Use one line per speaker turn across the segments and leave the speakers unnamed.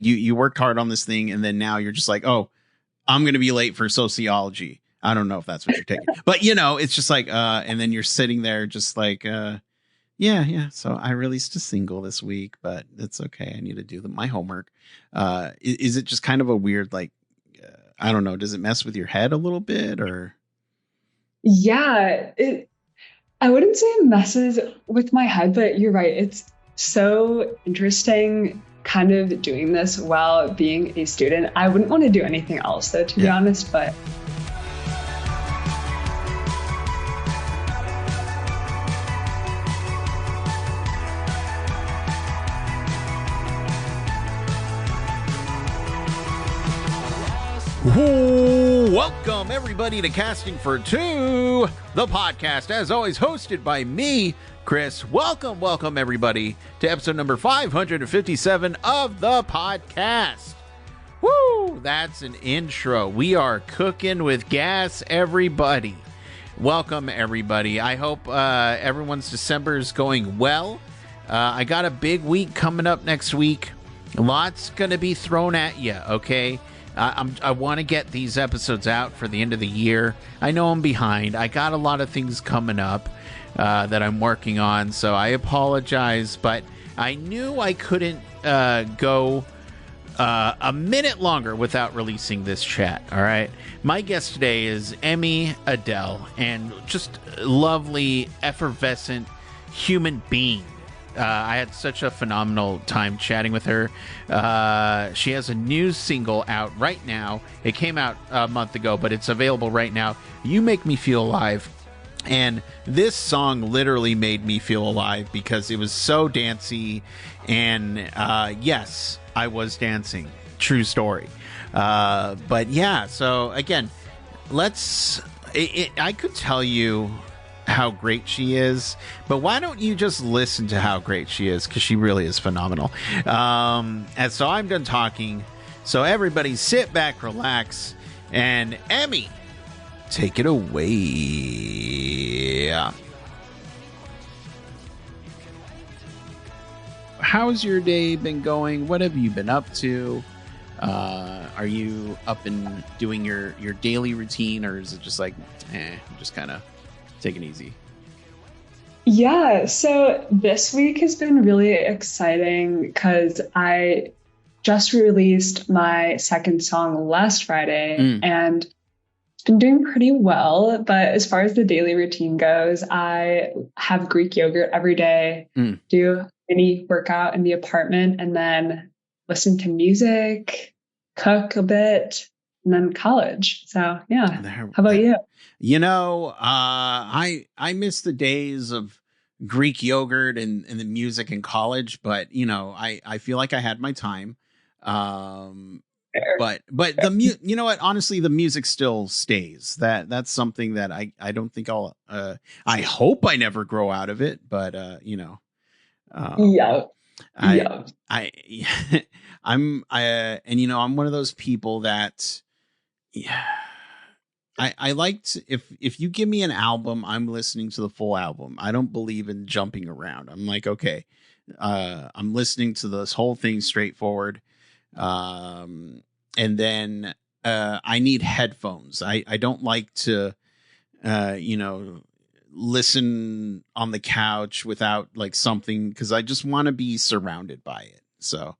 you worked hard on this thing, and then now you're just like, oh, I'm going to be late for sociology. I don't know if that's what you're taking, but it's just like, and then you're sitting there just like, yeah. So I released a single this week, but it's okay. I need to do my homework. Is it just kind of a weird, like, I don't know. Does it mess with your head a little bit, or?
Yeah, I wouldn't say it messes with my head, but you're right. It's so interesting kind of doing this while being a student. I wouldn't want to do anything else though, to be honest, but
Welcome everybody to Casting for Two, the podcast, as always, hosted by me, Chris. Welcome everybody to episode number 557 of the podcast. Woo! That's an intro. We are cooking with gas, everybody. Welcome everybody. I hope everyone's December is going well. I got a big week coming up next week. Lots gonna be thrown at you, okay? I want to get these episodes out for the end of the year. I know I'm behind. I got a lot of things coming up that I'm working on, so I apologize. But I knew I couldn't go a minute longer without releasing this chat, all right? My guest today is Emmy Adelle, and just lovely, effervescent human being. I had such a phenomenal time chatting with her. She has a new single out right now. It came out a month ago, but it's available right now. You Make Me Feel Alive. And this song literally made me feel alive because it was so dancey. And yes, I was dancing. True story. But yeah, so again, I could tell you how great she is, but why don't you just listen to how great she is, because she really is phenomenal. And so I'm done talking, so everybody sit back, relax, and Emmy, take it away. How's your day been going? What have you been up to? Are you up and doing your daily routine, or is it just like just kind of take it easy?
yeah, so this week has been really exciting because I just released my second song last Friday and it's been doing pretty well. But as far as the daily routine goes, I have Greek yogurt every day, do any workout in the apartment, and then listen to music, cook a bit, and then college. So yeah. How about you?
I miss the days of Greek yogurt and the music in college, but I feel like I had my time. But you know what? Honestly, the music still stays. That's something that I don't think I'll. I hope I never grow out of it. But
Yeah.
I'm I'm one of those people that. Yeah. I liked if you give me an album, I'm listening to the full album. I don't believe in jumping around. I'm like, okay, I'm listening to this whole thing straightforward. And then I need headphones. I don't like to, listen on the couch without like something, because I just want to be surrounded by it. So,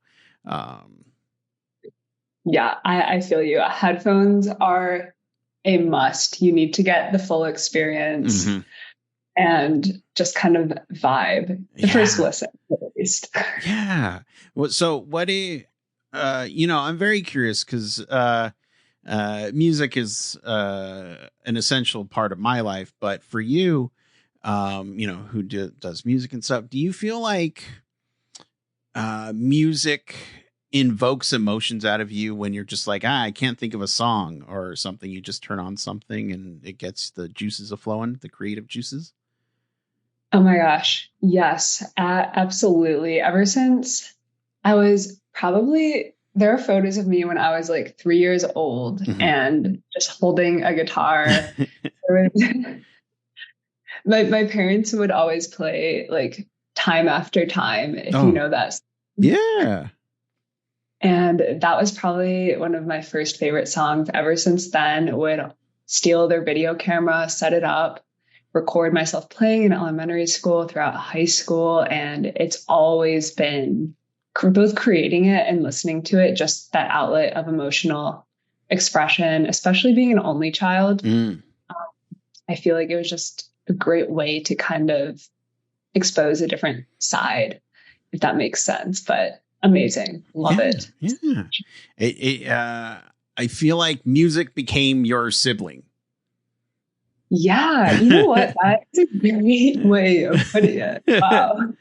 yeah, I feel you. Headphones are a must. You need to get the full experience and just kind of vibe the first listen, at least.
Yeah. Well, so what do you, I'm very curious because music is an essential part of my life, but for you, who does music and stuff, do you feel like music invokes emotions out of you when you're just like, I can't think of a song or something? You just turn on something and it gets the juices flowing, the creative juices?
Oh my gosh. Yes, absolutely. Ever since I was there are photos of me when I was like 3 years old and just holding a guitar. My parents would always play like Time After Time, if you know that.
Yeah.
And that was probably one of my first favorite songs. Ever since then, would steal their video camera, set it up, record myself playing in elementary school, throughout high school. And it's always been both creating it and listening to it, just that outlet of emotional expression, especially being an only child. I feel like it was just a great way to kind of expose a different side, if that makes sense. But amazing. Love it.
Yeah. I feel like music became your sibling.
Yeah. You know what? That's a great way of putting it. Wow.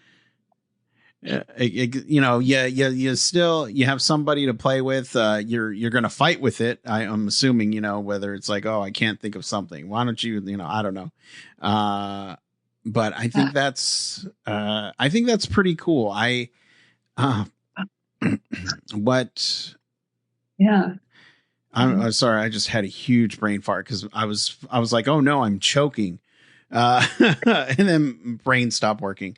You still have somebody to play with. You're going to fight with it. I'm assuming, whether it's like, oh, I can't think of something. Why don't you, I don't know. But I think that's pretty cool.
Yeah.
I'm sorry. I just had a huge brain fart because I was like, oh no, I'm choking. And then brain stopped working.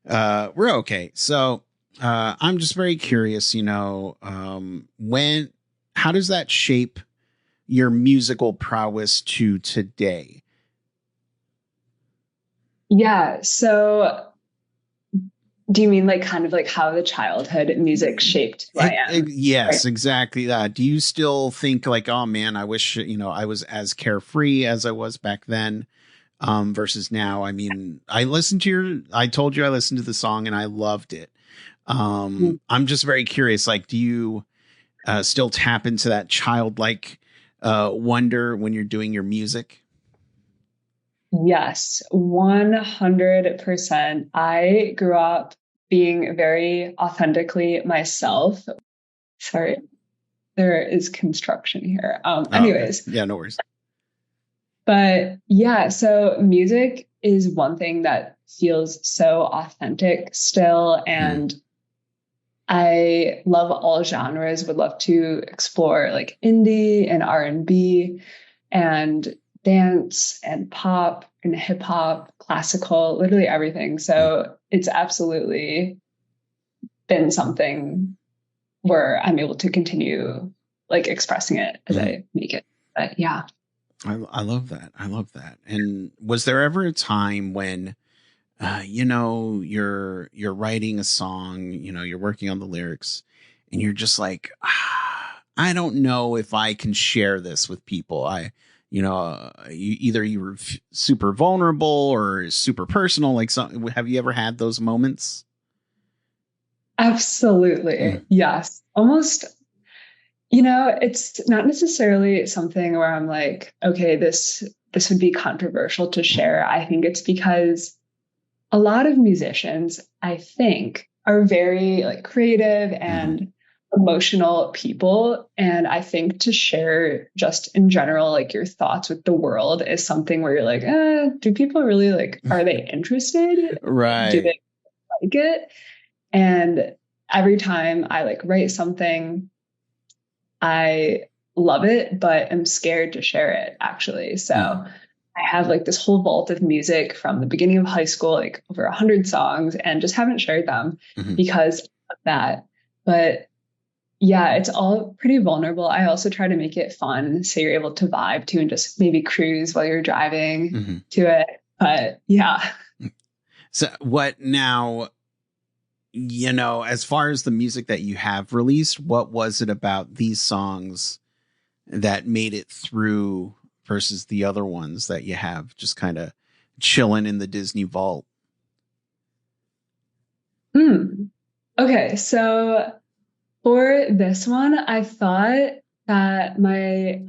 We're okay. So, I'm just very curious, how does that shape your musical prowess to today?
Yeah. So do you mean like kind of like how the childhood music shaped who I am?
Yes, right? Exactly that. Do you still think like, oh man, I wish, I was as carefree as I was back then? Versus now. I mean, I told you I listened to the song and I loved it. I'm just very curious, like, do you still tap into that childlike wonder when you're doing your music?
Yes, 100%. I grew up being very authentically myself. Sorry, there is construction here. Anyways.
Okay. Yeah, no worries.
But yeah, so music is one thing that feels so authentic still. And I love all genres, would love to explore like indie and R&B and dance and pop and hip hop, classical, literally everything. So it's absolutely been something where I'm able to continue like expressing it as I make it. But yeah.
I love that. I love that. And was there ever a time when, you're writing a song, you're working on the lyrics and you're just like, I don't know if I can share this with people. You were super vulnerable or super personal. Like, have you ever had those moments?
Absolutely. Yes. Almost. It's not necessarily something where I'm like, okay, this would be controversial to share. I think it's because a lot of musicians, I think, are very like creative and emotional people. And I think to share just in general, like your thoughts with the world is something where you're like, do people really like, are they interested?
Right.
Do they like it? And every time I like write something, I love it, but I'm scared to share it actually. So I have like this whole vault of music from the beginning of high school, like over 100 songs, and just haven't shared them because of that. But yeah, it's all pretty vulnerable. I also try to make it fun so you're able to vibe to and just maybe cruise while you're driving to it. But yeah.
So what now? As far as the music that you have released, what was it about these songs that made it through versus the other ones that you have just kind of chilling in the Disney vault?
Okay, so for this one, I thought that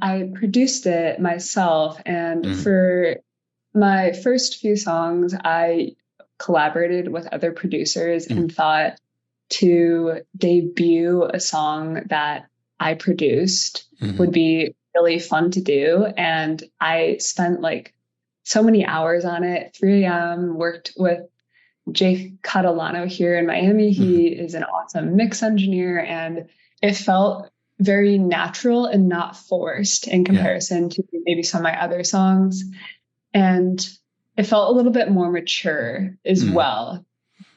I produced it myself, and for my first few songs, I collaborated with other producers and thought to debut a song that I produced would be really fun to do. And I spent like so many hours on it, 3 a.m., worked with Jake Catalano here in Miami. He is an awesome mix engineer, and it felt very natural and not forced in comparison to maybe some of my other songs. And it felt a little bit more mature as well,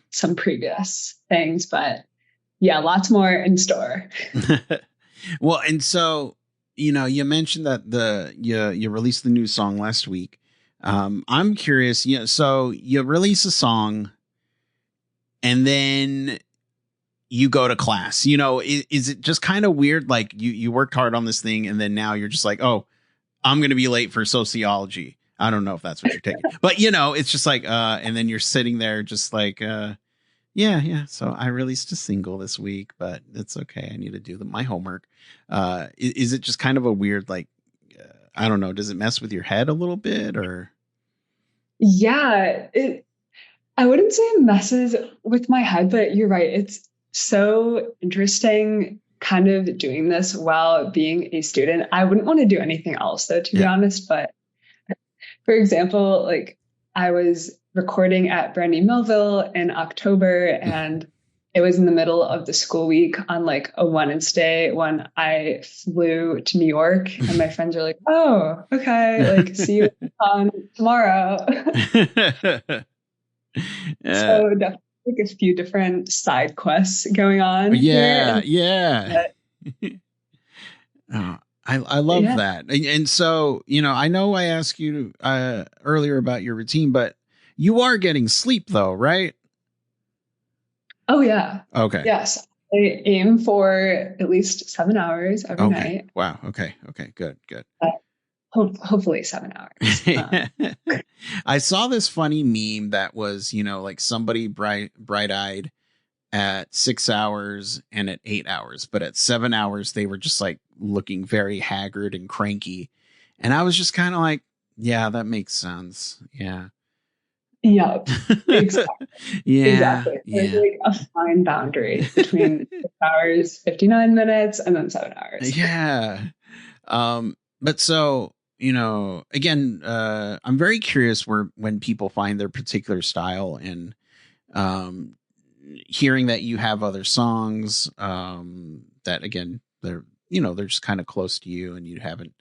some previous things. But yeah, lots more in store.
Well, and so, you mentioned that you released the new song last week. I'm curious, so you release a song and then you go to class, is it just kind of weird? Like you worked hard on this thing and then now you're just like, oh, I'm going to be late for sociology. I don't know if that's what you're taking, but it's just like, and then you're sitting there just like, yeah. So I released a single this week, but it's okay. I need to do my homework. Is it just kind of a weird, like, I don't know. Does it mess with your head a little bit or?
Yeah, I wouldn't say it messes with my head, but you're right. It's so interesting kind of doing this while being a student. I wouldn't want to do anything else though, to be honest. But for example, like I was recording at Brandy Melville in October and it was in the middle of the school week on like a Wednesday when I flew to New York and my friends are like, oh, okay, like see you on tomorrow. So definitely like a few different side quests going on.
Yeah. Oh, I love that. And so, I know I asked you earlier about your routine, but you are getting sleep though, right?
Oh yeah.
Okay.
Yes. I aim for at least 7 hours every night.
Wow. Okay. Good.
Hopefully 7 hours.
I saw this funny meme that was, like somebody bright-eyed at 6 hours and at 8 hours, but at 7 hours, they were just like looking very haggard and cranky. And I was just kind of like, yeah, that makes sense. Yeah.
Yep. Exactly.
Yeah.
Exactly. There's like a fine boundary between 6 hours, 59 minutes, and then 7 hours.
Yeah. But so, again, I'm very curious when people find their particular style and, hearing that you have other songs, that again, they're just kind of close to you and you haven't,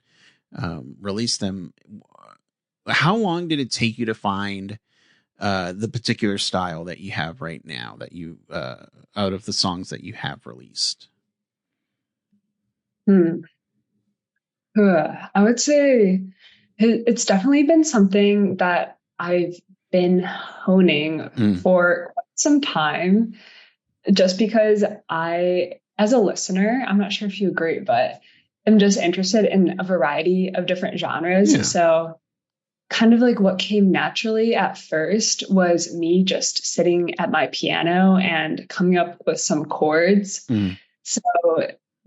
released them. How long did it take you to find, the particular style that you have right now that you, out of the songs that you have released?
I would say it's definitely been something that I've been honing for quite some time, just because as a listener, I'm not sure if you agree, but I'm just interested in a variety of different genres. Yeah. So kind of like what came naturally at first was me just sitting at my piano and coming up with some chords. So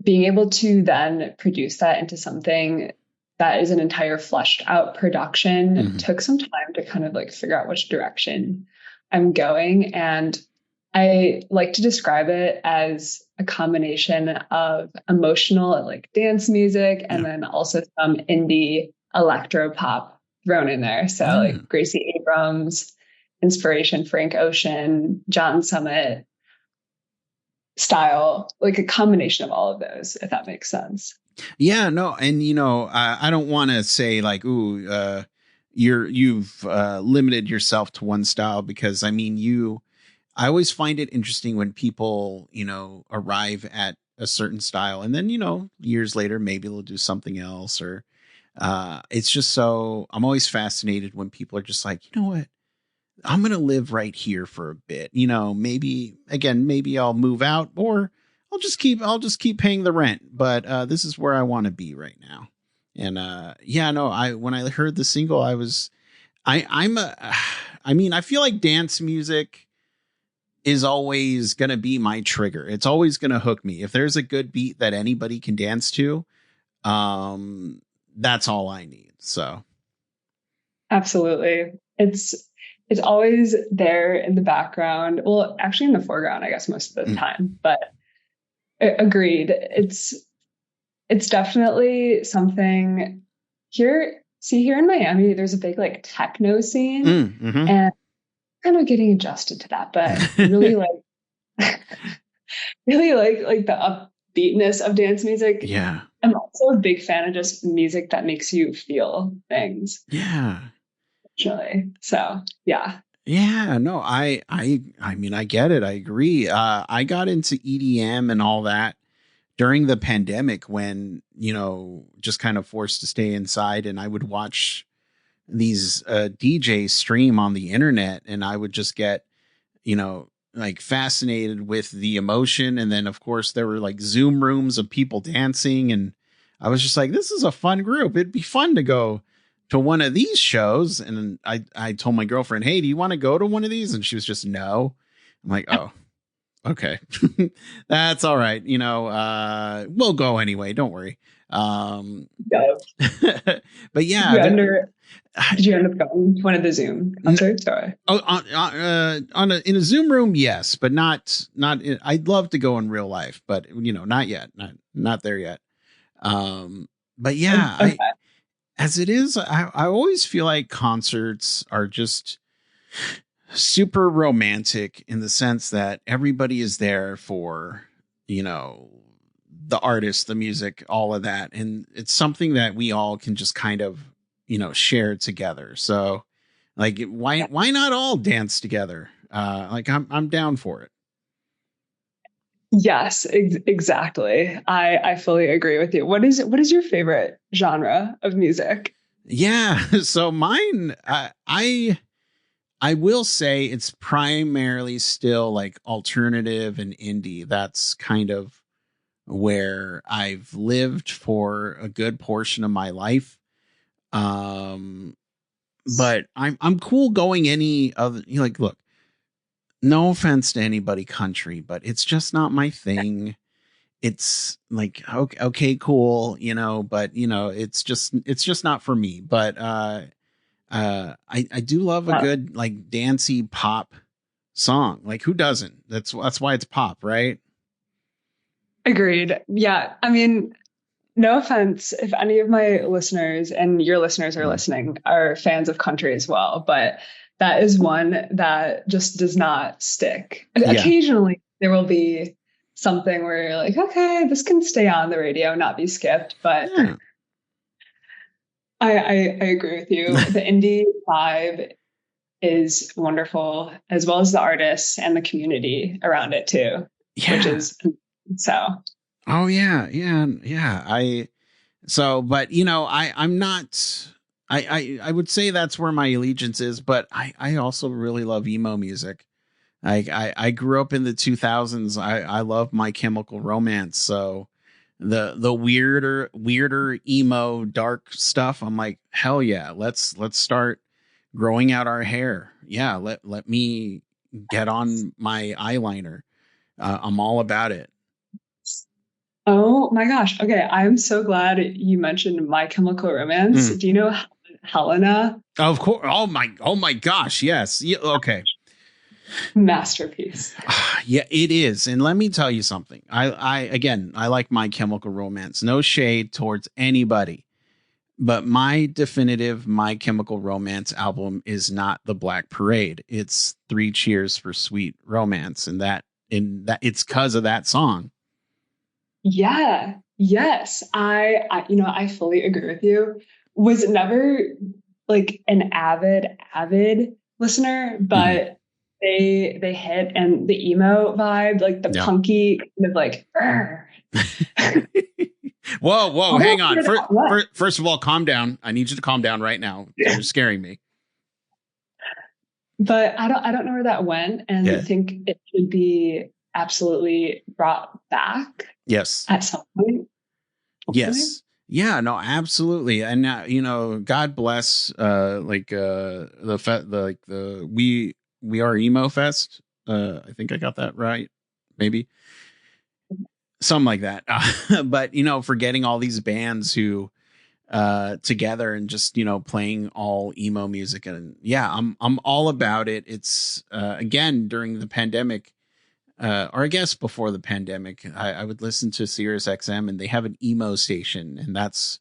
being able to then produce that into something that is an entire fleshed out production took some time to kind of like figure out which direction I'm going. And I like to describe it as a combination of emotional like dance music and then also some indie electro pop thrown in there. So like Gracie Abrams, inspiration, Frank Ocean, John Summit style, like a combination of all of those, if that makes sense.
Yeah, no. And, I don't want to say like, ooh, you've limited yourself to one style, because I mean, I always find it interesting when people, arrive at a certain style and then, years later, maybe they'll do something else, or it's just so I'm always fascinated when people are just like, you know what, I'm going to live right here for a bit, maybe I'll move out, or I'll just keep paying the rent. But this is where I want to be right now. And when I heard the single, I feel like dance music is always going to be my trigger. It's always going to hook me. If there's a good beat that anybody can dance to, that's all I need. So.
Absolutely. It's always there in the background. Well, actually in the foreground, I guess most of the time, but agreed. It's definitely something here. See, here in Miami, there's a big like techno scene and kind of getting adjusted to that, but really really like the upbeatness of dance music.
Yeah.
I'm also a big fan of just music that makes you feel things.
Yeah.
Actually. So yeah.
Yeah, no, I mean, I get it. I agree. I got into EDM and all that during the pandemic when, just kind of forced to stay inside, and I would watch these DJs stream on the internet, and I would just get, like fascinated with the emotion. And then of course there were like Zoom rooms of people dancing, and I was just like, this is a fun group. It'd be fun to go to one of these shows. And I told my girlfriend, hey, do you want to go to one of these? And she was just, no. I'm like, oh, okay. That's all right. We'll go anyway. Don't worry.
Yeah.
But yeah,
Did you end up going to one of the Zoom concerts? Sorry.
Oh, in a Zoom room, yes, but not. I'd love to go in real life, but not yet, not there yet. But yeah,
Okay.
as it is, I always feel like concerts are just super romantic in the sense that everybody is there for, the artist, the music, all of that. And it's something that we all can just kind of, share together. So like, why not all dance together? Like I'm down for it.
Yes, exactly. I fully agree with you. What is your favorite genre of music?
Yeah. So mine, I will say it's primarily still like alternative and indie. That's kind of where I've lived for a good portion of my life. Um, but I'm cool going any other, like, look, no offense to anybody country, but it's just not my thing. It's like, okay, cool, but it's just not for me. But I do love a
Uh,
good like dancey pop song. Like who doesn't? That's why it's pop, right?
Agreed. Yeah. I mean, no offense if any of my listeners and your listeners are
Mm.
listening are fans of country as well, but that is one that just does not stick.
Yeah.
Occasionally there will be something where you're like, okay, this can stay on the radio, not be skipped, but
Yeah.
I agree with you. The indie vibe is wonderful, as well as the artists and the community around it too, which
Yeah.
is so.
Oh yeah. Yeah. Yeah. But I'm not, I would say that's where my allegiance is, but I also really love emo music. I grew up in the 2000s. I love My Chemical Romance. So the weirder emo dark stuff, I'm like, hell yeah, let's start growing out our hair. Yeah, let me get on my eyeliner. I'm all about it.
Oh my gosh. Okay. I'm so glad you mentioned My Chemical Romance.
Mm.
Do you know Helena?
Of course. Oh my gosh. Yes. Yeah, okay.
Masterpiece.
Yeah, it is. And let me tell you something. I like My Chemical Romance. No shade towards anybody. But my definitive My Chemical Romance album is not The Black Parade. It's Three Cheers for Sweet Romance. And that it's because of that song.
Yeah. Yes. I fully agree with you. Was never like an avid listener,
Mhm.
but they hit and the emo vibe, like the
Yeah.
punky kind of like, "Arr."
Whoa,
I don't
hang
know
on.
where that went.
First of all, calm down. I need you to calm down right now.
Yeah.
You're scaring me.
But I don't know where that went, and I
Yeah.
think it should be absolutely brought back
Yes.
at some point, hopefully.
Yes. Yeah, no, absolutely. And God bless the we are emo fest. I think I got that right. Maybe something like that. But for getting all these bands who together and just playing all emo music, and yeah, I'm all about it. It's again during the pandemic, or I guess before the pandemic, I would listen to Sirius XM, and they have an emo station, and that's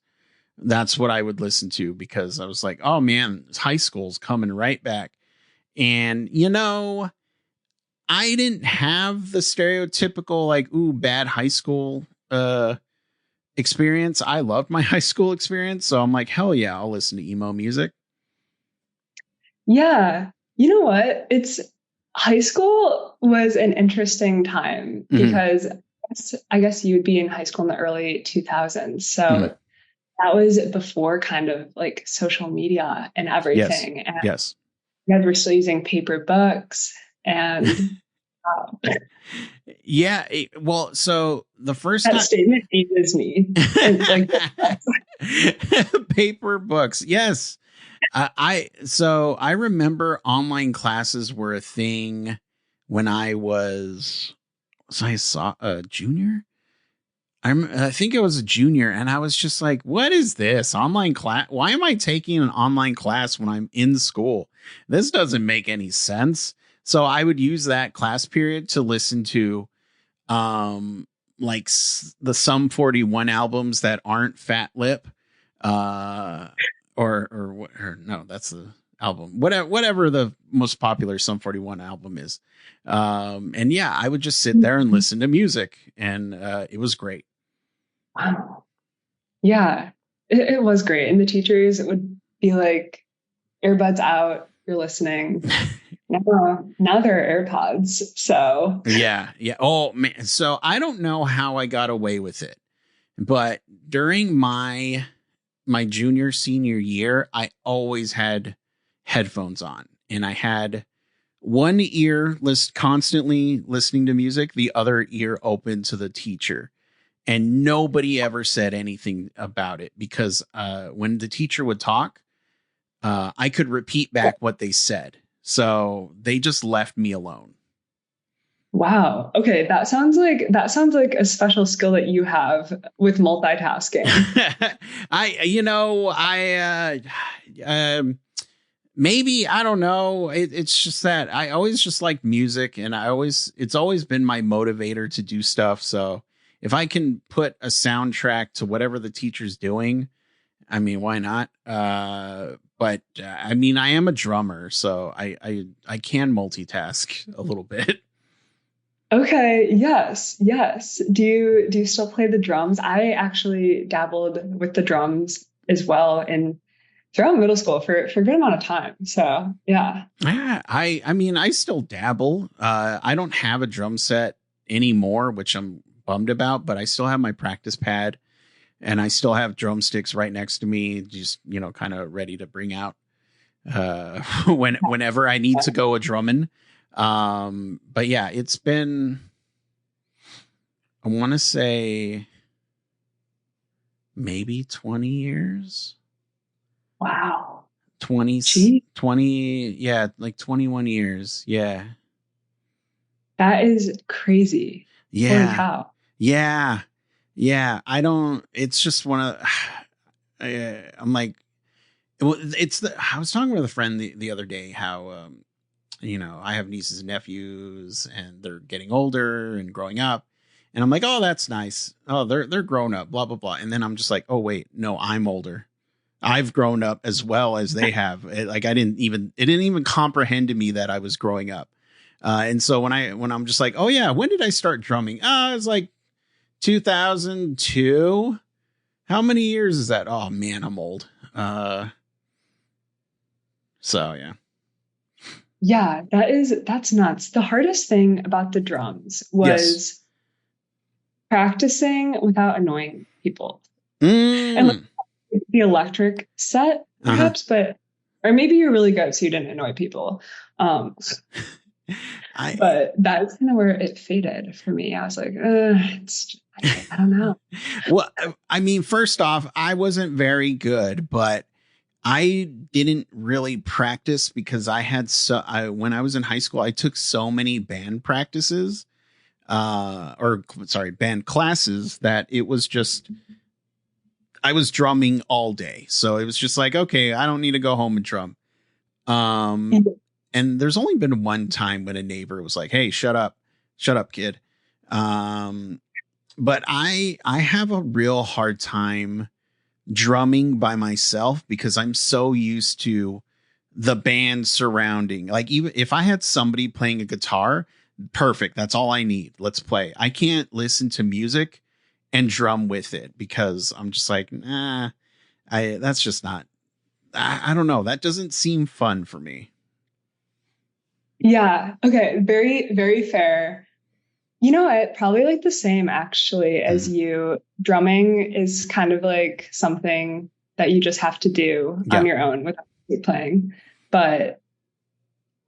what I would listen to because I was like, oh man, high school's coming right back. And I didn't have the stereotypical like, ooh, bad high school experience. I loved my high school experience. So I'm like, hell yeah, I'll listen to emo music.
Yeah. You know what? It's high school was an interesting time
Hmm.
because I guess you would be in high school in the early 2000s.
Hmm.
So that was before kind of like social media and
Yes.
everything. And
Yes.
you guys were still using paper books. And
Yeah. Well, so the first
that
time.
statement ages me. And like,
Paper books. Yes. I remember online classes were a thing when I was, I saw a junior. I think I was a junior, and I was just like, "What is this online class? Why am I taking an online class when I'm in school? This doesn't make any sense." So I would use that class period to listen to, um, like the Sum 41 albums that aren't Fat Lip, uh, or no, that's the album. Whatever the most popular Sum 41 album is, and yeah, I would just sit there and listen to music, and it was great.
wow. Yeah, it was great. And the teachers would be like, earbuds out, you're listening. Now there are AirPods. So,
Yeah, yeah. Oh man, so I don't know how I got away with it, but during my junior senior year, I always had headphones on, and I had one ear constantly listening to music, the other ear open to the teacher, and nobody ever said anything about it because when the teacher would talk, I could repeat back what they said, so they just left me alone.
wow. Okay, that sounds like a special skill that you have with multitasking.
I maybe, I don't know. It's just that I always just like music, and it's always been my motivator to do stuff. So if I can put a soundtrack to whatever the teacher's doing, I mean, why not? But I mean, I am a drummer, so I can multitask a little bit.
Okay, yes, yes. Do you still play the drums? I actually dabbled with the drums as well in throughout middle school for a good amount of time. So yeah.
I mean, I still dabble. I don't have a drum set anymore, which I'm bummed about, but I still have my practice pad, and I still have drumsticks right next to me, just, kind of ready to bring out whenever I need to go a drumming. But yeah, it's been, I want to say, maybe 20 years.
Wow.
20,
Gee,
20, yeah, like 21 years. Yeah.
that is crazy. Holy
Yeah.
cow.
Yeah. Yeah. I don't, it's just one of, I'm like, well, I was talking with a friend the other day how, I have nieces and nephews, and they're getting older and growing up. And I'm like, oh, that's nice. Oh, they're grown up, blah, blah, blah. And then I'm just like, oh, wait, no, I'm older. I've grown up as well as they have. It didn't even comprehend to me that I was growing up. And so when I'm just like, oh yeah, when did I start drumming? It was like 2002. How many years is that? Oh man, I'm old. So yeah.
Yeah, that's nuts. The hardest thing about the drums
Yes.
was practicing without annoying people. And like
Mm.
the electric set,
Uh-huh.
perhaps, but or maybe you're really good so you didn't annoy people.
I
But that's kind of where it faded for me. I was like, I don't know.
well, I mean, first off, I wasn't very good, but I didn't really practice because when I was in high school, I took so many band practices, or sorry, band classes, that it was just, I was drumming all day. So it was just like, okay, I don't need to go home and drum. Um, and there's only been one time when a neighbor was like, hey, shut up, kid. Um, but I have a real hard time drumming by myself because I'm so used to the band surrounding. Like, even if I had somebody playing a guitar, perfect. That's all I need. Let's play. I can't listen to music and drum with it because I'm just like, nah, that's just not, I don't know. That doesn't seem fun for me.
Yeah. Okay. Very, very fair. You know what? Probably like the same actually as
Mm.
you. Drumming is kind of like something that you just have to do on
Yeah.
your own without playing. But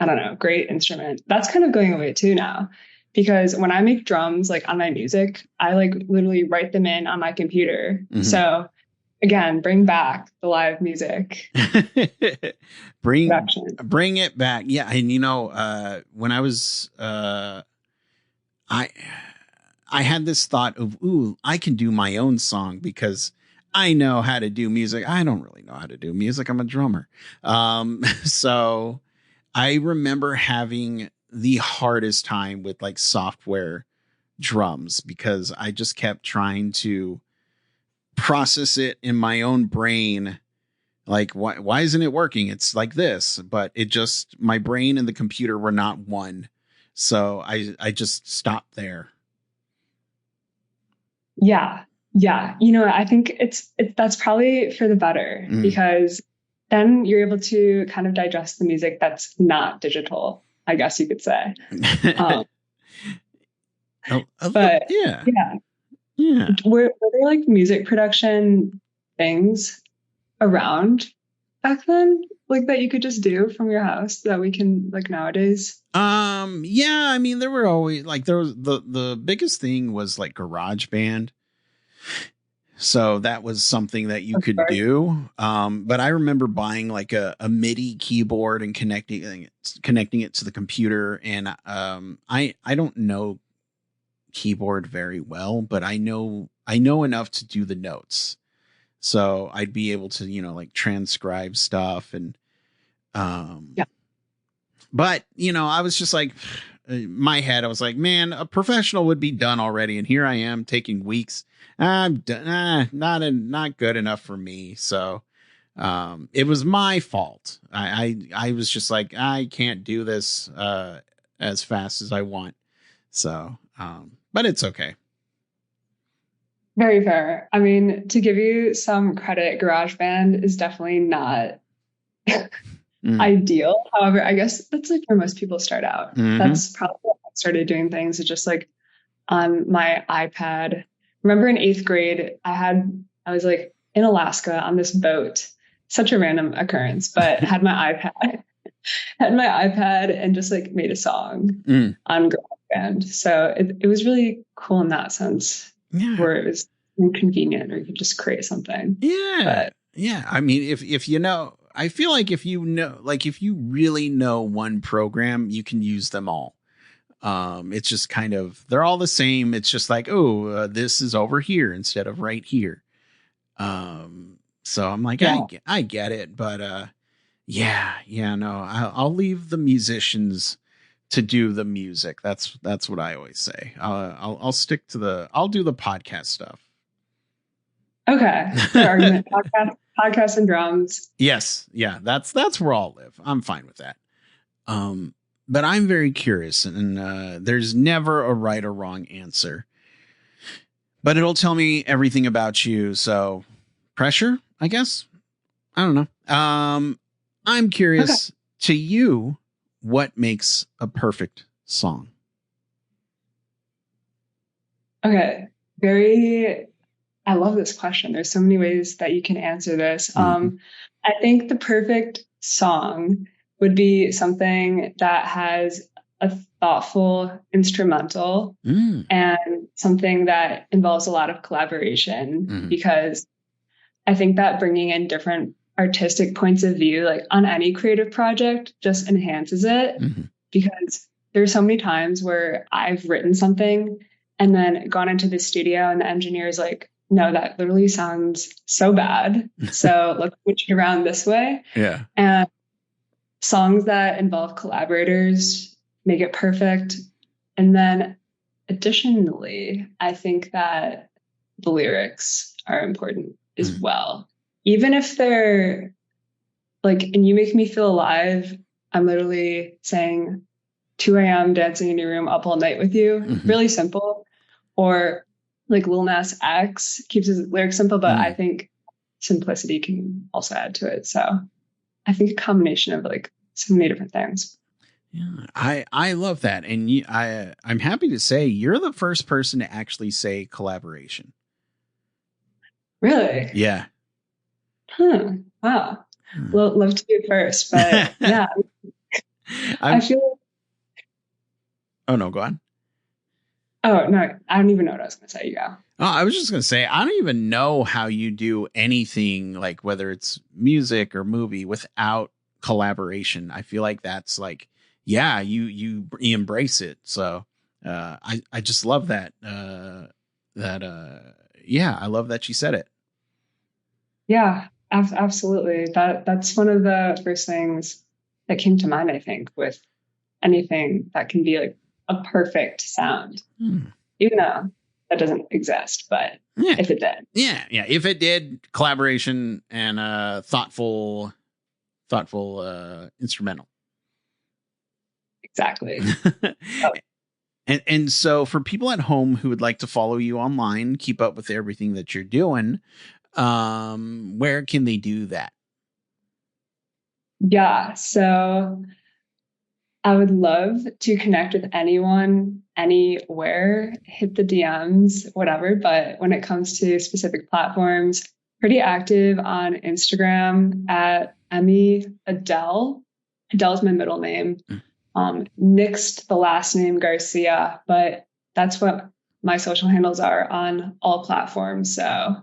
I don't know, great instrument. That's kind of going away too now. Because when I make drums like on my music, I like literally write them in on my computer.
Hmm.
So again, bring back the live music
bring
production.
bring it back. Yeah, and when I was I I had this thought of, ooh, I can do my own song because I know how to do music. I don't really know how to do music. I'm a drummer. So I remember having the hardest time with like software drums because I just kept trying to process it in my own brain. Like, why isn't it working? It's like this, but it just, my brain and the computer were not one. So I just stopped there.
Yeah. Yeah. You know, I think that's probably for the better
Mm.
because then you're able to kind of digest the music that's not digital, I guess you could say. Um, but
Yeah.
yeah,
Yeah.
were there like music production things around back then, like that you could just do from your house that we can like nowadays?
Yeah, I mean, there were always like, there was the biggest thing was like Garage Band. So that was something that you could
Okay.
do. But I remember buying like a MIDI keyboard and connecting it to the computer. And I don't know keyboard very well, but I know enough to do the notes. So I'd be able to, like transcribe stuff and um
Yeah.
but I was just like in my head, I was like, man, a professional would be done already. And here I am taking weeks. I'm done. Not good enough for me. So it was my fault. I was just like, I can't do this as fast as I want. So but it's okay.
Very fair. I mean, to give you some credit, GarageBand is definitely not
Mm.
ideal. However, I guess that's like where most people start out.
Hmm.
That's probably how I started doing things. It's just like on my iPad. Remember in eighth grade, I was like in Alaska on this boat. Such a random occurrence, but had my iPad, had my iPad and just like made a song
Mm.
on GarageBand. So it was really cool in that sense,
Yeah.
where it was inconvenient or you could just create something.
Yeah.
But
Yeah. I mean, if I feel like if you really know one program, you can use them all. It's just kind of, they're all the same. It's just like, oh, this is over here instead of right here. So I'm like,
yeah,
I get it, but yeah, no, I'll leave the musicians to do the music. That's what I always say. I'll stick to I'll do the podcast stuff.
okay, fair argument. Podcast and drums.
Yes, yeah, that's where I'll live. I'm fine with that. Um, but I'm very curious, and there's never a right or wrong answer. But it'll tell me everything about you. So pressure, I guess. I don't know. I'm
Okay.
curious to you, what makes a perfect song?
Okay. Very, I love this question. There's so many ways that you can answer this.
Mm-hmm.
I think the perfect song would be something that has a thoughtful instrumental
Mm.
and something that involves a lot of collaboration
Mm-hmm.
because I think that bringing in different artistic points of view, like on any creative project, just enhances it
Mm-hmm.
because there's so many times where I've written something and then gone into the studio and the engineer is like, no, that literally sounds so bad. So let's switch it around this way.
Yeah.
And songs that involve collaborators make it perfect. And then additionally, I think that the lyrics are important as
Mm-hmm.
well. Even if they're like, and you make me feel alive, I'm literally saying 2 a.m. dancing in your room up all night with you.
Mm-hmm.
Really simple. Or like Lil Nas X keeps his lyrics simple, but I
Mm.
think simplicity can also add to it. So I think a combination of like so many different things.
Yeah, I love that, and I'm happy to say you're the first person to actually say collaboration.
Really?
Yeah.
Wow. Well, love to be first, but yeah, I feel.
Oh no, go on.
Oh no, I don't even know what I was going to say. You go.
Oh, I was just going to say, I don't even know how you do anything, like whether it's music or movie, without collaboration. I feel like that's like, yeah, you embrace it. So I just love that. Yeah, I love that she said it.
Yeah, absolutely. That's one of the first things that came to mind, I think, with anything that can be like a perfect sound, even though that doesn't exist. But
yeah.
If it did,
if it did, collaboration and thoughtful instrumental.
Exactly.
Oh. And so for people at home who would like to follow you online, keep up with everything that you're doing, where can they do that?
Yeah, so I would love to connect with anyone, anywhere, hit the DMs, whatever. But when it comes to specific platforms, pretty active on Instagram at Emmy Adelle. Adele's my middle name. Nixed the last name Garcia, but that's what my social handles are on all platforms. So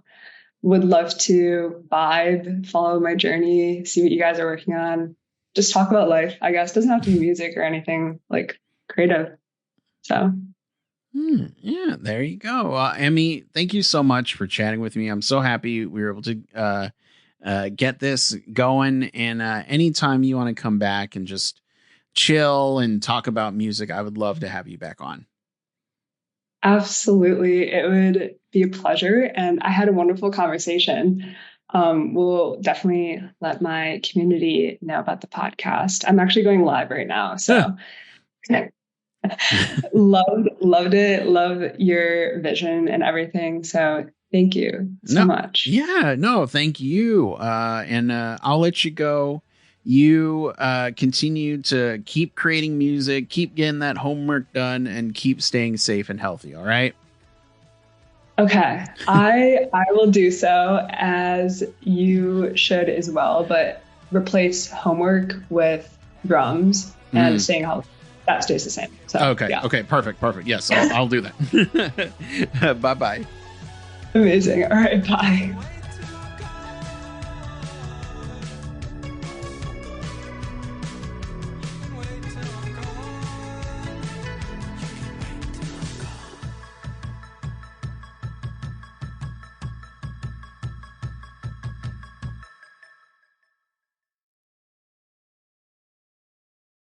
would love to vibe, follow my journey, see what you guys are working on. Just talk about life, I guess. Doesn't have to be music or anything like creative. So
yeah, there you go. Emmy, thank you so much for chatting with me. I'm so happy we were able to get this going. And anytime you want to come back and just chill and talk about music, I would love to have you back on.
Absolutely. It would be a pleasure. And I had a wonderful conversation. We'll definitely let my community know about the podcast. I'm actually going live right now. So loved it. Love your vision and everything. So thank you so much.
Yeah, no, thank you. And I'll let you go. You continue to keep creating music, keep getting that homework done, and keep staying safe and healthy. All right.
Okay. I will do so, as you should as well, but replace homework with drums and staying healthy. That stays the same. So,
okay.
Yeah.
Okay. Perfect. Yes, I'll do that. Bye-bye.
Amazing. All right. Bye.